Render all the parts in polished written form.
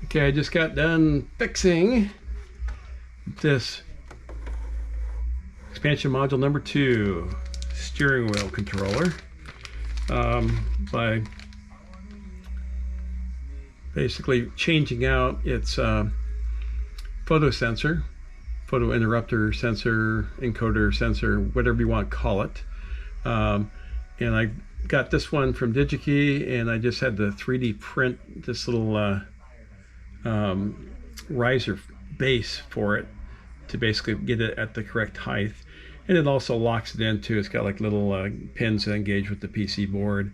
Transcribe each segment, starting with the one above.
Okay, I just got done fixing this expansion module number 2 steering wheel controller by basically changing out its photo sensor, photo interrupter sensor, encoder sensor, whatever you want to call it. And I got this one from Digi-Key, and I just had to 3D print this little riser base for it to basically get it at the correct height. And it also locks it into, it's got like little pins that engage with the PC board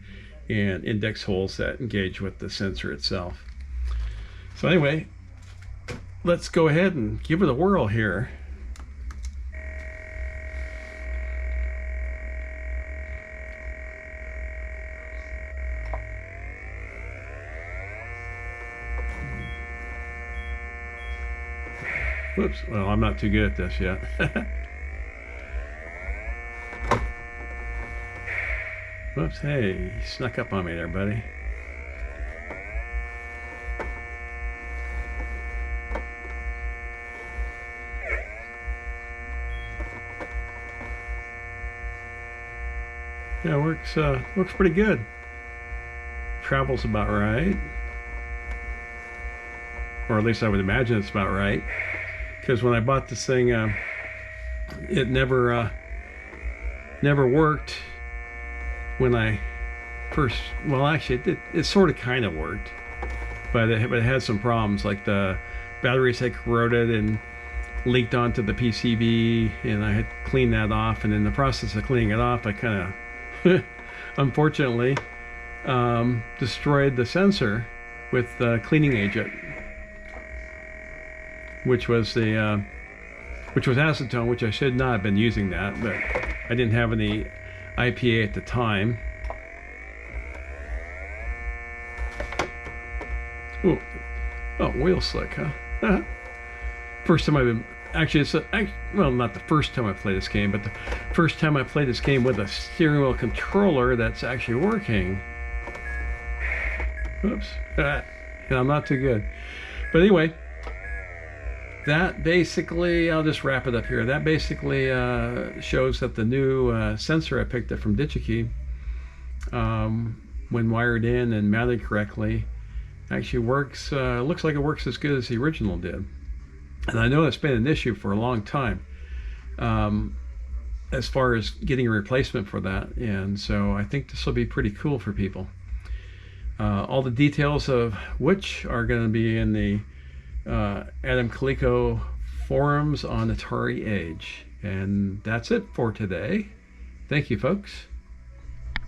and index holes that engage with the sensor itself. So anyway, let's go ahead and give it a whirl here. Whoops, well, I'm not too good at this yet. Whoops, hey, you snuck up on me there, buddy. Yeah, works pretty good. Travels about right. Or at least I would imagine it's about right. Because when I bought this thing, it never worked when I first, well actually it sort of kind of worked, but it had some problems, like the batteries had corroded and leaked onto the PCB, and I had cleaned that off, and in the process of cleaning it off I kind of unfortunately destroyed the sensor with cleaning agent, which was acetone, which I should not have been using that, but I didn't have any IPA at the time. Ooh. Oh, wheel slick, huh? First time I've been, actually well, not the first time I played this game, but the first time I played this game with a steering wheel controller that's actually working. Oops. And I'm not too good. But anyway, that basically, I'll just wrap it up here. That basically shows that the new sensor I picked up from Digi-Key, when wired in and mounted correctly, actually works, looks like it works as good as the original did. And I know it's been an issue for a long time as far as getting a replacement for that. And so I think this will be pretty cool for people. All the details of which are going to be in the Coleco forums on AtariAge. And that's it for today. Thank you, folks.